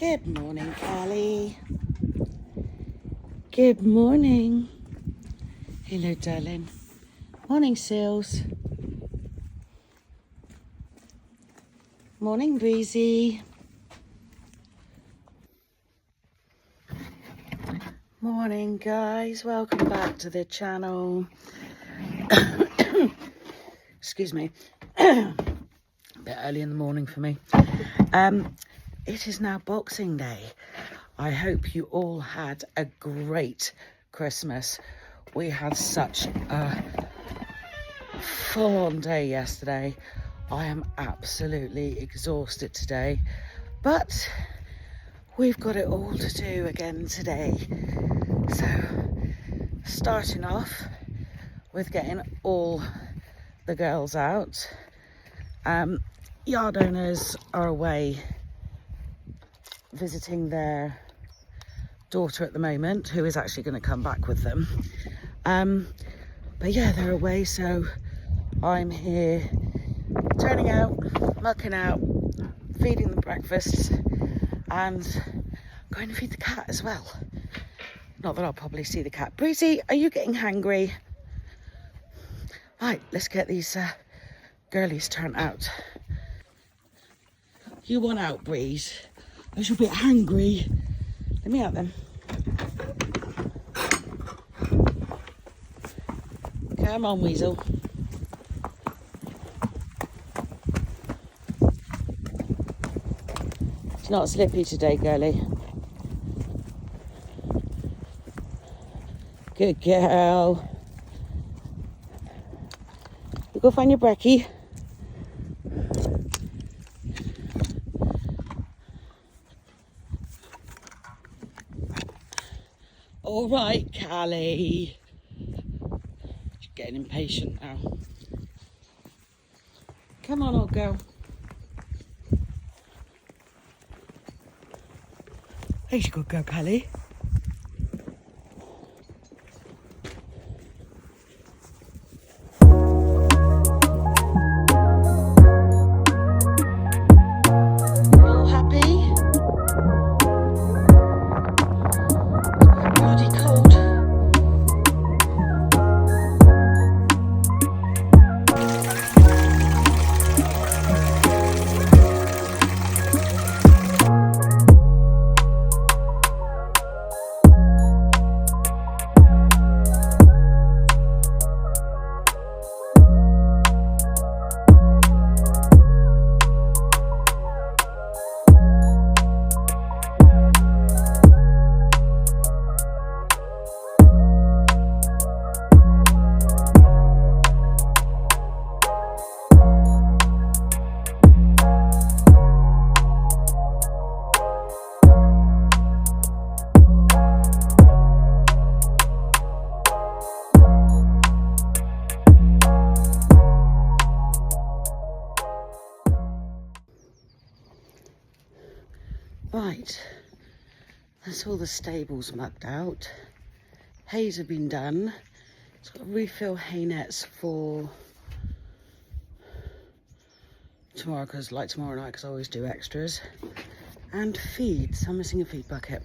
Good morning, Callie. Good morning. Hello, darling. Morning, Seals. Morning, Breezy. Morning, guys. Welcome back to the channel. Excuse me. A bit early in the morning for me. It is now Boxing Day. I hope you all had a great Christmas. We had such a full-on day yesterday. I am absolutely exhausted today, but we've got it all to do again today. So, starting off with getting all the girls out. Yard owners are away visiting their daughter at the moment, who is actually going to come back with them. But yeah, they're away, so I'm here turning out, mucking out, feeding them breakfast, and going to feed the cat as well. Not that I'll probably see the cat. Breezy, are you getting hangry? Right, let's get these girlies turned out. You want out, Breeze? I was a bit hungry. Let me out then. Come on, Weasel. It's not slippy today, girlie. Good girl. You go find your brekkie. All right, Callie. She's getting impatient now. Come on, old girl. There's a good girl, Callie. All happy? Bloody cold. Right, that's all the stables mucked out. Hays have been done. It's got to refill hay nets for tomorrow, like tomorrow night, because I always do extras. And feeds. I'm missing a feed bucket.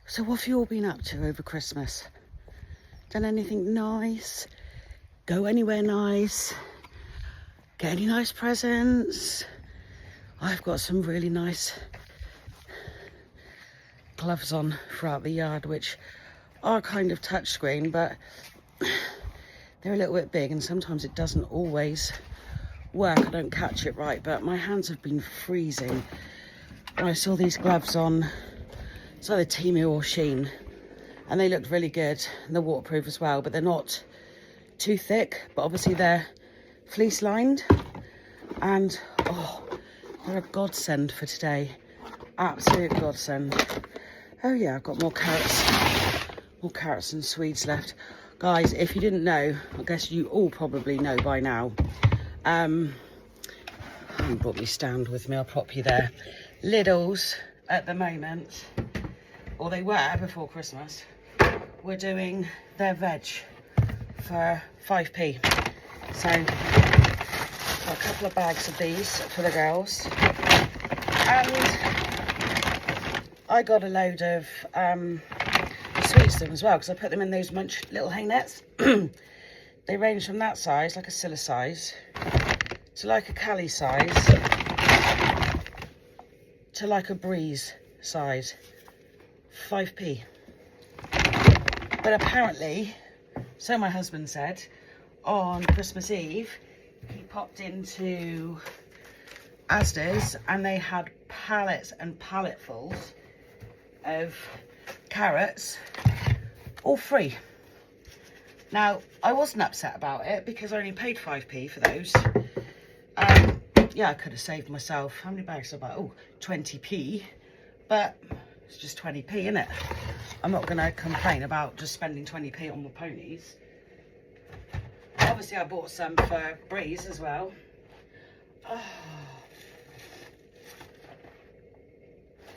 So what have you all been up to over Christmas? Done anything nice? Go anywhere nice? Get any nice presents? I've got some really nice gloves on throughout the yard, which are kind of touchscreen, but they're a little bit big and sometimes it doesn't always work. I don't catch it right, but my hands have been freezing. And I saw these gloves on, it's either Temu or Shein, and they looked really good, and they're waterproof as well, but they're not too thick, but obviously they're fleece lined, and oh, they're a godsend for today. Absolute godsend. Oh yeah, I've got more carrots and Swedes left. Guys, if you didn't know, I guess you all probably know by now. I haven't brought my stand with me, I'll prop you there. Lidl's at the moment, or they were before Christmas, we're doing their veg for 5p. So got a couple of bags of these for the girls. And I got a load of sweets to them as well, because I put them in those Munch little hay nets. They range from that size, like a Scilla size, to like a Cali size, to like a Breeze size. 5p. But apparently, so my husband said, on Christmas Eve, he popped into Asda's and they had pallets and palletfuls of carrots, all free. Now, I wasn't upset about it because I only paid 5p for those. Yeah, I could have saved myself, how many bags about? Oh, 20p, but it's just 20p, innit? I'm not going to complain about just spending 20p on the ponies. Obviously, I bought some for Breeze as well. Oh.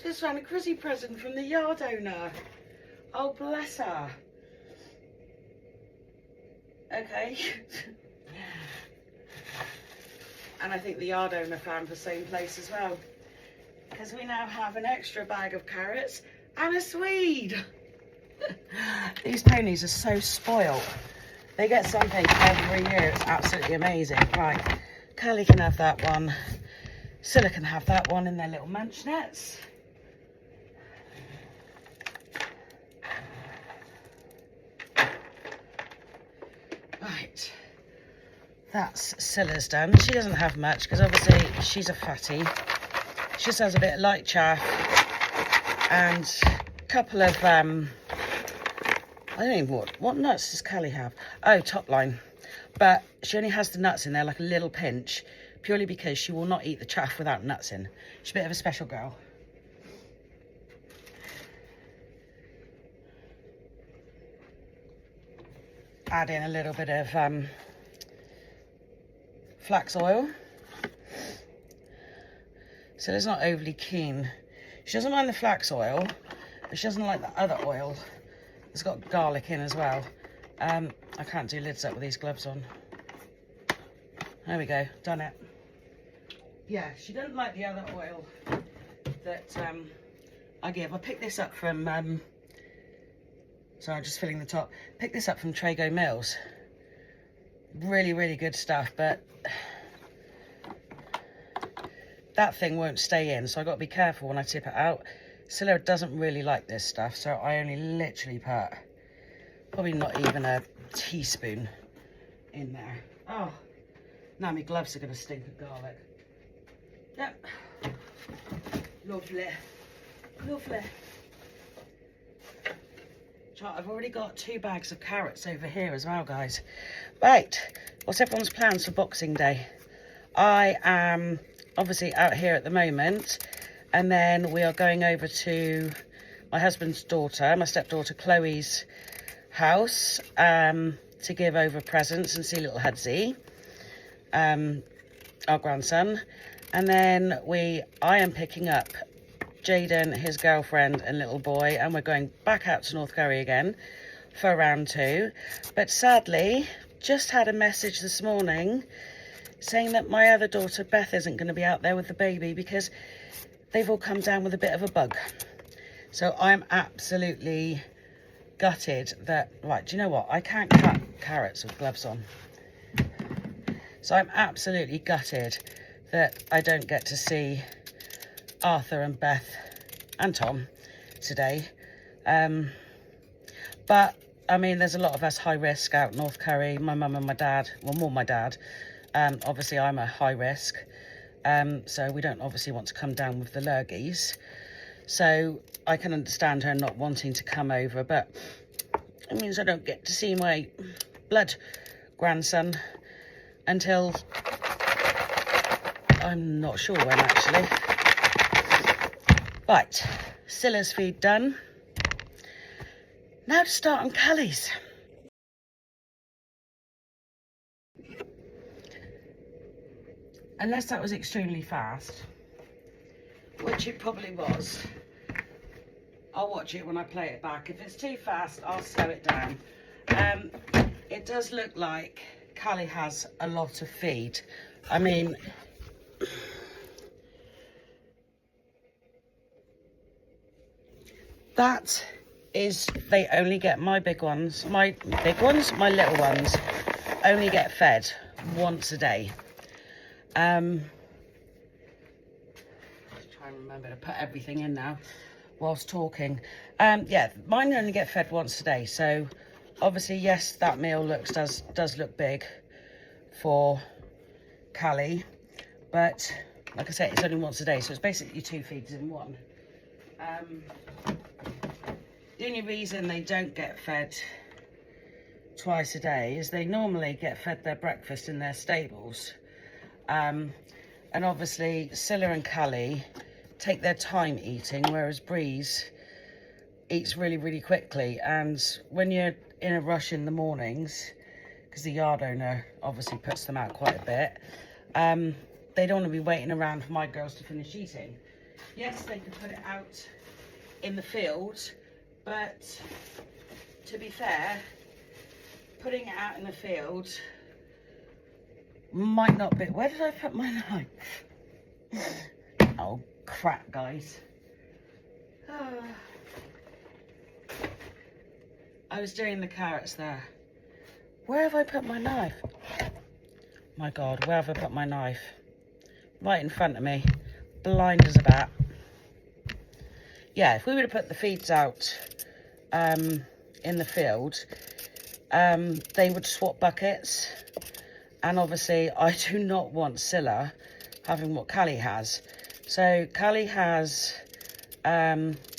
Just found a Chrissy present from the yard owner. Oh, bless her. Okay. And I think the yard owner found the same place as well. Because we now have an extra bag of carrots and a Swede. These ponies are so spoiled. They get something every year. It's absolutely amazing. Right, Callie can have that one. Scilla can have that one in their little munch nets. Right, that's Scylla's done. She doesn't have much because obviously she's a fatty. She just has a bit of light chaff and a couple of, I don't even what nuts does Callie have? Oh, top line. But she only has the nuts in there, like a little pinch, purely because she will not eat the chaff without nuts in. She's a bit of a special girl. Add in a little bit of flax oil. So it's not overly keen. She doesn't mind the flax oil, but she doesn't like the other oil. It's got garlic in as well. I can't do lids up with these gloves on. There we go, done it. Yeah, she doesn't like the other oil that I give. I picked this up from, sorry, I'm just filling the top. Picked this up from Trago Mills. Really, really good stuff, but that thing won't stay in, so I've got to be careful when I tip it out. Scilla doesn't really like this stuff, so I only literally put probably not even a teaspoon in there. Oh, now my gloves are going to stink of garlic. Yep. Lovely. Lovely. I've already got 2 bags of carrots over here as well, guys. Right, what's everyone's plans for Boxing Day? I am obviously out here at the moment, and then we are going over to my husband's daughter, my stepdaughter Chloe's house, to give over presents and see little Hudsy, our grandson. And then I am picking up Jaden, his girlfriend and little boy, and we're going back out to North Curry again for round 2. But sadly, just had a message this morning saying that my other daughter Beth isn't going to be out there with the baby because they've all come down with a bit of a bug. So I'm absolutely gutted that, right, do you know what? I can't cut carrots with gloves on. So I'm absolutely gutted that I don't get to see Arthur and Beth and Tom today. But, I mean, there's a lot of us high risk out North Curry. My mum and my dad, well, more my dad. Obviously, I'm a high risk. So we don't obviously want to come down with the lurgies. So I can understand her not wanting to come over, but it means I don't get to see my blood grandson until I'm not sure when, actually. Right, Scylla's feed done. Now to start on Callie's. Unless that was extremely fast, which it probably was. I'll watch it when I play it back. If it's too fast, I'll slow it down. It does look like Callie has a lot of feed. I mean, that is, they only get my big ones, my little ones only get fed once a day. Try and remember to put everything in now whilst talking. Yeah, mine only get fed once a day, so obviously yes, that meal does look big for Callie, but like I said, it's only once a day, so it's basically 2 feeds in one. The only reason they don't get fed twice a day is they normally get fed their breakfast in their stables. And obviously Scylla and Callie take their time eating, whereas Breeze eats really, really quickly. And when you're in a rush in the mornings, because the yard owner obviously puts them out quite a bit, they don't want to be waiting around for my girls to finish eating. Yes, they could put it out in the field, but to be fair, putting it out in the field might not be... Where did I put my knife? Oh, crap, guys. I was doing the carrots there. Where have I put my knife? My God, where have I put my knife? Right in front of me. Blind as a bat. Yeah, if we were to put the feeds out in the field, they would swap buckets. And obviously, I do not want Scylla having what Callie has. So Callie has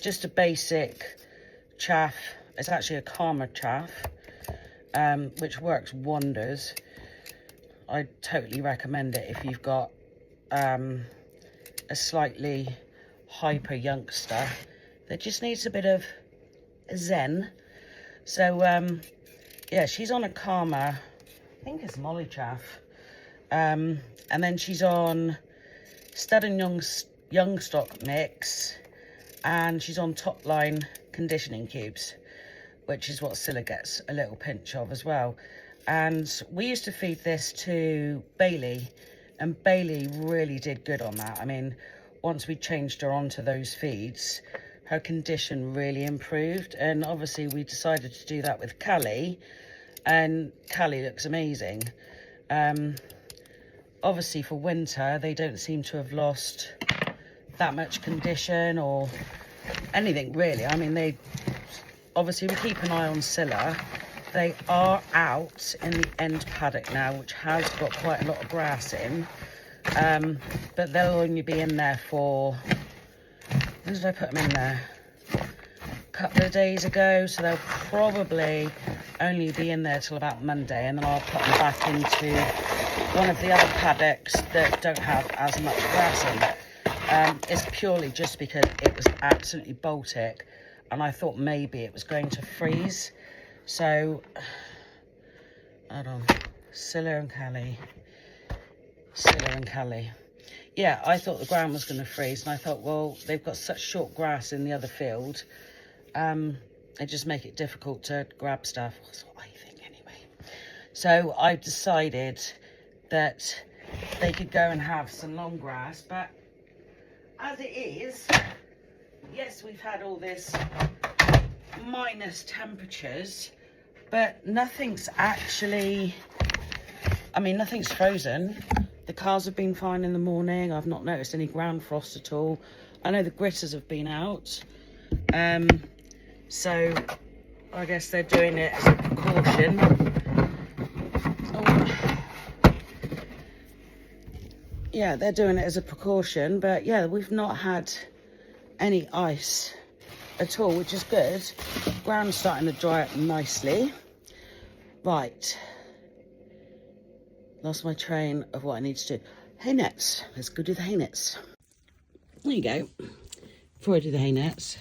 just a basic chaff. It's actually a Karma chaff, which works wonders. I totally recommend it if you've got a slightly hyper youngster that just needs a bit of zen. So yeah, she's on a Karma, I think it's Molly chaff, and then she's on Stud and Young Stock mix, and she's on Top Line conditioning cubes, which is what Scylla gets a little pinch of as well. And we used to feed this to Bailey, and Bailey really did good on that. I mean, once we changed her onto those feeds, her condition really improved. And obviously we decided to do that with Callie, and Callie looks amazing. Obviously for winter, they don't seem to have lost that much condition or anything really. I mean, they obviously, we keep an eye on Scylla. They are out in the end paddock now, which has got quite a lot of grass in. But they'll only be in there for... When did I put them in there? A couple of days ago. So they'll probably only be in there till about Monday. And then I'll put them back into one of the other paddocks that don't have as much grass in. It's purely just because it was absolutely Baltic. And I thought maybe it was going to freeze. So, hold on, Scylla and Callie. Yeah, I thought the ground was going to freeze, and I thought, well, they've got such short grass in the other field, it just make it difficult to grab stuff. That's what I think anyway. So I decided that they could go and have some long grass, but as it is, yes, we've had all this minus temperatures, but nothing's actually, I mean, nothing's frozen. The cars have been fine in the morning. I've not noticed any ground frost at all. I know the gritters have been out, so I guess they're doing it as a precaution. Yeah, they're doing it as a precaution, but yeah, we've not had any ice at all, which is good. Ground's starting to dry up nicely. Right, lost my train of what I need to do. Hay nets, let's go do the hay nets. There you go. Before I do the hay nets,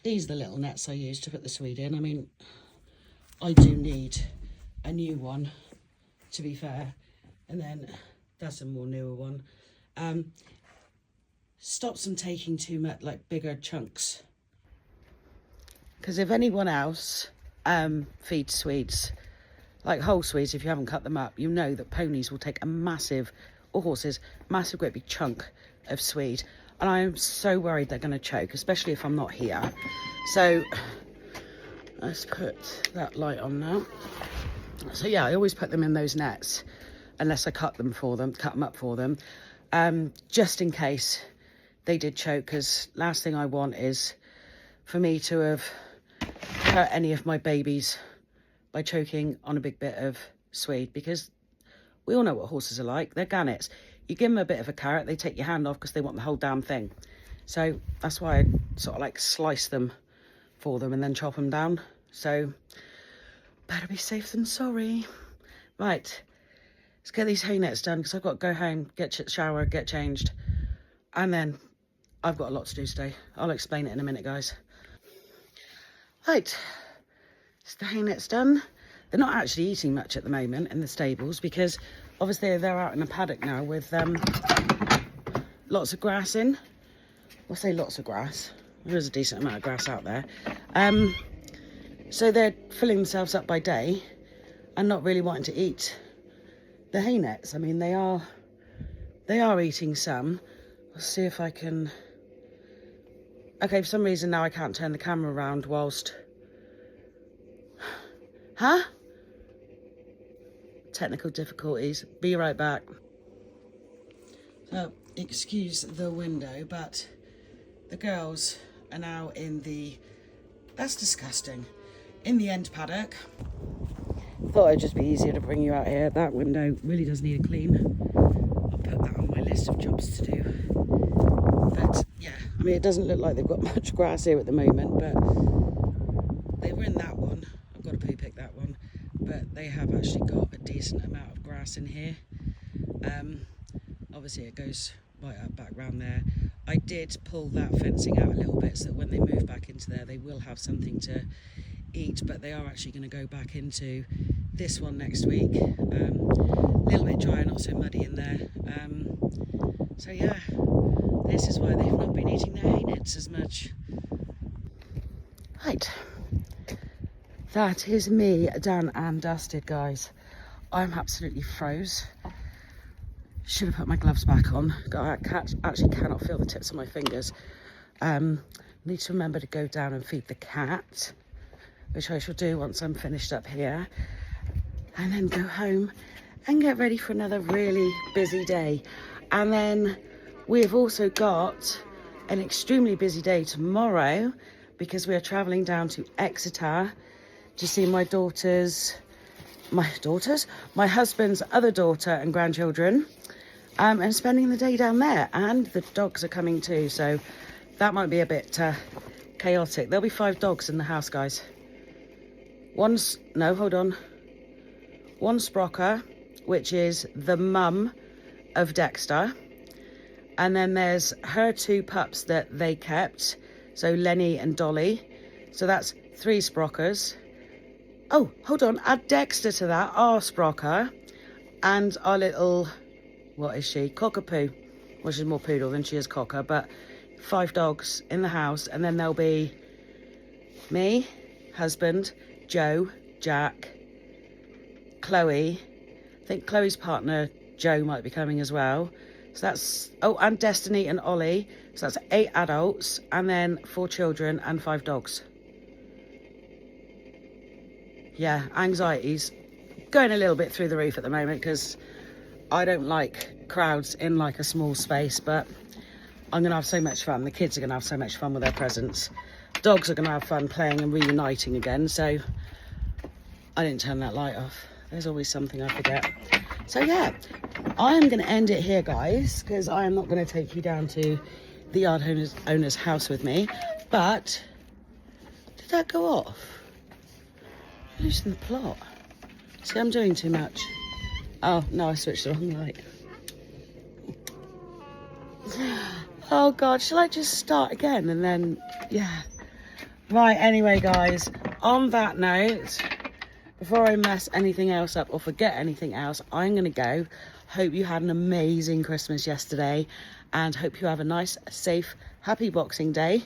these are the little nets I use to put the swede in. I mean, I do need a new one, to be fair, and then that's a more newer one. Stops them taking too much, like bigger chunks. Because if anyone else feeds swedes, like whole swedes, if you haven't cut them up, you know that ponies will take a massive, or horses, massive great big chunk of swede. and I'm so worried they're going to choke, especially if I'm not here. So let's put that light on now. So yeah, I always put them in those nets unless I cut them up for them, just in case they did choke, because last thing I want is for me to have hurt any of my babies by choking on a big bit of swede, because we all know what horses are like. They're gannets. You give them a bit of a carrot, they take your hand off because they want the whole damn thing. So that's why I sort of like slice them for them and then chop them down. So better be safe than sorry. Right, let's get these hay nets done, because I've got to go home, get shower, get changed, and then I've got a lot to do today. I'll explain it in a minute, guys. Right, so the hay net's done. They're not actually eating much at the moment in the stables, because obviously they're out in the paddock now with lots of grass in. I'll say lots of grass. There is a decent amount of grass out there. So they're filling themselves up by day and not really wanting to eat the hay nets. I mean, they are eating some. Let's see if I can... Okay, for some reason now I can't turn the camera around whilst... Huh? Technical difficulties. Be right back. So, excuse the window, but the girls are now in the... That's disgusting. In the end paddock. Thought it'd just be easier to bring you out here. That window really does need a clean. I'll put that on my list of jobs to do. But yeah, I mean, it doesn't look like they've got much grass here at the moment, but they were in that one. I've got to poo pick that one, but they have actually got a decent amount of grass in here. Obviously it goes right up back round there. I did pull that fencing out a little bit so that when they move back into there they will have something to eat, but they are actually going to go back into this one next week. A little bit dry, not so muddy in there. So yeah, this is why they've not been eating their hay nets as much. Right, that is me done and dusted, guys. I'm absolutely froze. Should have put my gloves back on. I actually cannot feel the tips of my fingers. Need to remember to go down and feed the cat, which I shall do once I'm finished up here, and then go home and get ready for another really busy day. And then we've also got an extremely busy day tomorrow, because we are travelling down to Exeter to see my husband's other daughter and grandchildren, and spending the day down there. And the dogs are coming too, so that might be a bit chaotic. There'll be 5 dogs in the house, guys. One Sprocker, which is the mum of Dexter, and then there's her 2 pups that they kept, so Lenny and Dolly, so that's 3 Sprockers. Oh, hold on, add Dexter to that, our Sprocker, and our little, what is she, Cockapoo. Well, she's more poodle than she is cocker, but 5 dogs in the house. And then there'll be me, husband, Joe, Jack, Chloe. I think Chloe's partner, Joe, might be coming as well. So that's, oh, and Destiny and Ollie. So that's 8 adults, and then 4 children and 5 dogs. Yeah, anxiety's going a little bit through the roof at the moment, because I don't like crowds in like a small space, but I'm going to have so much fun. The kids are going to have so much fun with their presents. Dogs are going to have fun playing and reuniting again, so I didn't turn that light off. There's always something I forget. So yeah, I am going to end it here, guys, because I am not going to take you down to the yard owner's house with me. But did that go off? I'm losing the plot. See, I'm doing too much. Oh, no, I switched the wrong light. Oh, God, shall I just start again? And then, yeah. Right, anyway, guys, on that note, before I mess anything else up or forget anything else, I'm going to go. Hope you had an amazing Christmas yesterday, and hope you have a nice, safe, happy Boxing Day.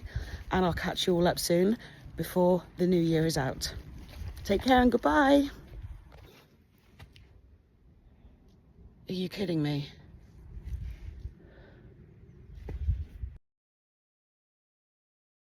And I'll catch you all up soon before the new year is out. Take care and goodbye. Are you kidding me?